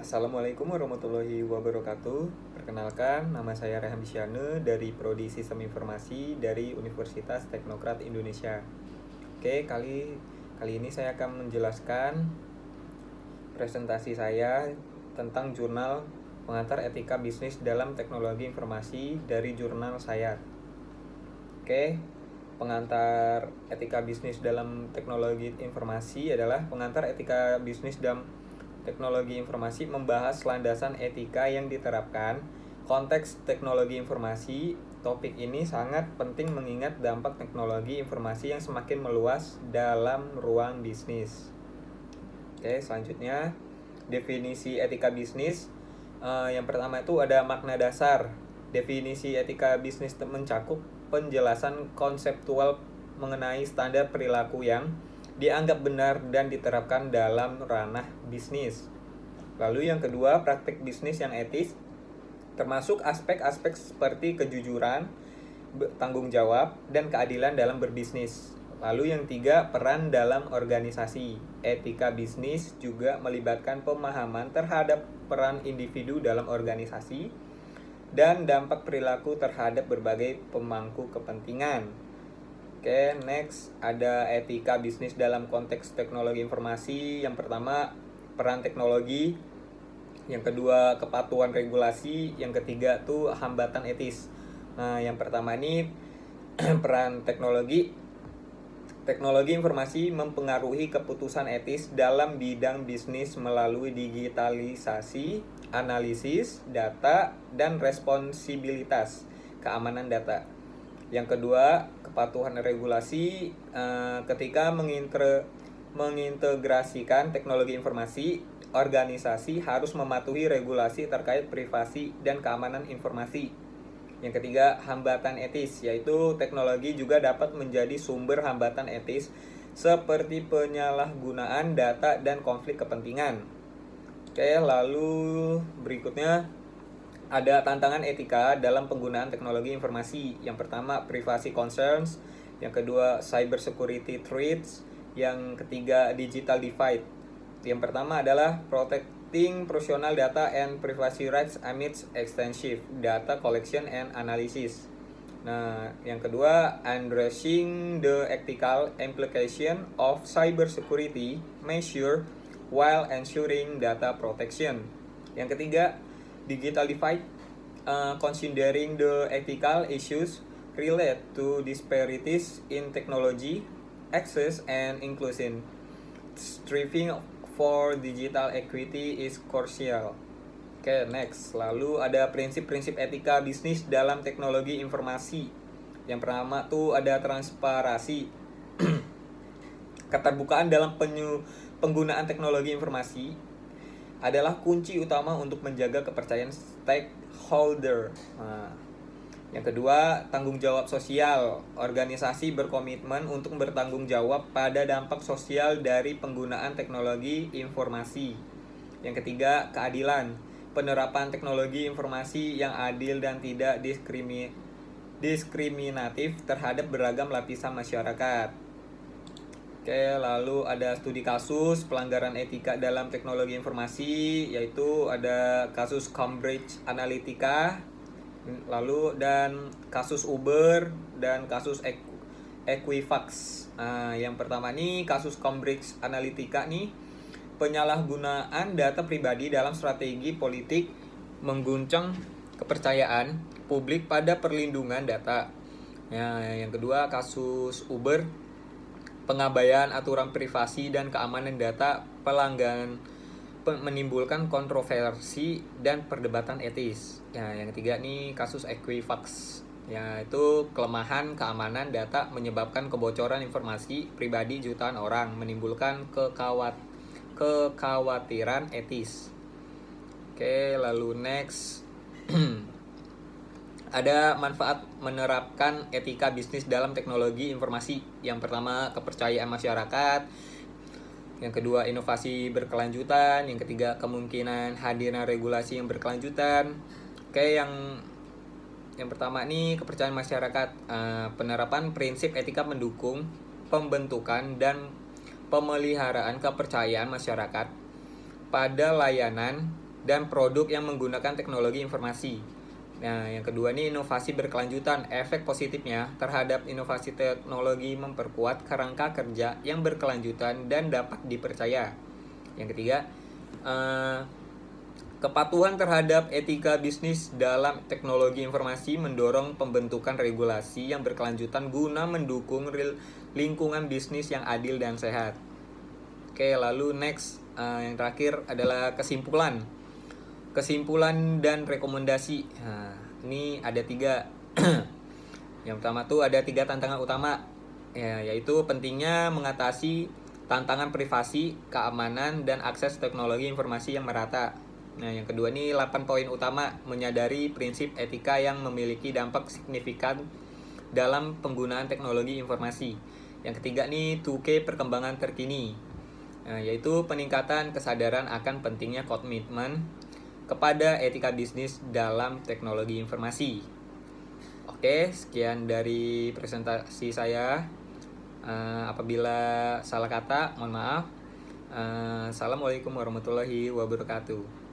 Assalamualaikum warahmatullahi wabarakatuh. Perkenalkan, nama saya Rehan Bisyane dari Prodi Sistem Informasi dari Universitas Teknokrat Indonesia. Oke, kali ini saya akan menjelaskan presentasi saya tentang jurnal pengantar etika bisnis dalam teknologi informasi dari jurnal saya. Oke, pengantar etika bisnis dalam teknologi informasi adalah pengantar etika bisnis dalam teknologi informasi membahas landasan etika yang diterapkan. Konteks teknologi informasi, topik ini sangat penting mengingat dampak teknologi informasi yang semakin meluas dalam ruang bisnis. Oke, selanjutnya definisi etika bisnis. Yang pertama itu ada makna dasar. Definisi etika bisnis mencakup penjelasan konseptual mengenai standar perilaku yang dianggap benar dan diterapkan dalam ranah bisnis. Lalu yang kedua, praktik bisnis yang etis, termasuk aspek-aspek seperti kejujuran, tanggung jawab, dan keadilan dalam berbisnis. Lalu yang tiga, peran dalam organisasi. Etika bisnis juga melibatkan pemahaman terhadap peran individu dalam organisasi dan dampak perilaku terhadap berbagai pemangku kepentingan. Oke, next ada etika bisnis dalam konteks teknologi informasi. Yang pertama, peran teknologi. Yang kedua, kepatuhan regulasi. Yang ketiga tuh hambatan etis. Nah, yang pertama ini peran teknologi. Teknologi informasi mempengaruhi keputusan etis dalam bidang bisnis melalui digitalisasi, analisis data, dan responsibilitas keamanan data. Yang kedua, kepatuhan regulasi. Ketika mengintegrasikan teknologi informasi, organisasi harus mematuhi regulasi terkait privasi dan keamanan informasi. Yang ketiga, hambatan etis, yaitu teknologi juga dapat menjadi sumber hambatan etis seperti penyalahgunaan data dan konflik kepentingan. Oke, lalu berikutnya ada tantangan etika dalam penggunaan teknologi informasi. Yang pertama, privacy concerns. Yang kedua, cyber security threats. Yang ketiga, digital divide. Yang pertama adalah protecting personal data and privacy rights amidst extensive data collection and analysis. Nah, yang kedua, addressing the ethical implication of cyber security measure while ensuring data protection. Yang ketiga, digital divide, considering the ethical issues related to disparities in technology, access, and inclusion. Striving for digital equity is crucial. Oke, next. Lalu ada prinsip-prinsip etika bisnis dalam teknologi informasi. Yang pertama tuh ada transparansi. Keterbukaan dalam penggunaan teknologi informasi adalah kunci utama untuk menjaga kepercayaan stakeholder. Nah, yang kedua, tanggung jawab sosial. Organisasi berkomitmen untuk bertanggung jawab pada dampak sosial dari penggunaan teknologi informasi. Yang ketiga, keadilan. Penerapan teknologi informasi yang adil dan tidak diskriminatif terhadap beragam lapisan masyarakat. Oke, lalu ada studi kasus pelanggaran etika dalam teknologi informasi, yaitu ada kasus Cambridge Analytica, lalu dan kasus Uber dan kasus Equifax. Nah, yang pertama nih kasus Cambridge Analytica nih, penyalahgunaan data pribadi dalam strategi politik mengguncang kepercayaan publik pada perlindungan data. Nah, yang kedua kasus Uber, pengabaian aturan privasi dan keamanan data pelanggan menimbulkan kontroversi dan perdebatan etis. Ya, yang ketiga nih kasus Equifax, yaitu kelemahan keamanan data menyebabkan kebocoran informasi pribadi jutaan orang, menimbulkan kekhawatiran etis. Oke, lalu next. Ada manfaat menerapkan etika bisnis dalam teknologi informasi. Yang pertama, kepercayaan masyarakat. Yang kedua, inovasi berkelanjutan. Yang ketiga, kemungkinan hadirnya regulasi yang berkelanjutan. Oke, yang pertama nih kepercayaan masyarakat. Penerapan prinsip etika mendukung pembentukan dan pemeliharaan kepercayaan masyarakat pada layanan dan produk yang menggunakan teknologi informasi. Nah, yang kedua nih inovasi berkelanjutan. Efek positifnya terhadap inovasi teknologi memperkuat kerangka kerja yang berkelanjutan dan dapat dipercaya. Yang ketiga, kepatuhan terhadap etika bisnis dalam teknologi informasi mendorong pembentukan regulasi yang berkelanjutan guna mendukung lingkungan bisnis yang adil dan sehat. Oke, lalu next, yang terakhir adalah kesimpulan dan rekomendasi. Nah, ini ada 3. Yang pertama tuh ada 3 tantangan utama, yaitu pentingnya mengatasi tantangan privasi, keamanan, dan akses teknologi informasi yang merata. Nah, yang kedua ini 8 poin utama, menyadari prinsip etika yang memiliki dampak signifikan dalam penggunaan teknologi informasi. Yang ketiga nih 2K perkembangan terkini, yaitu peningkatan kesadaran akan pentingnya komitmen kepada etika bisnis dalam teknologi informasi. Oke, sekian dari presentasi saya. Apabila salah kata, mohon maaf. Assalamualaikum warahmatullahi wabarakatuh.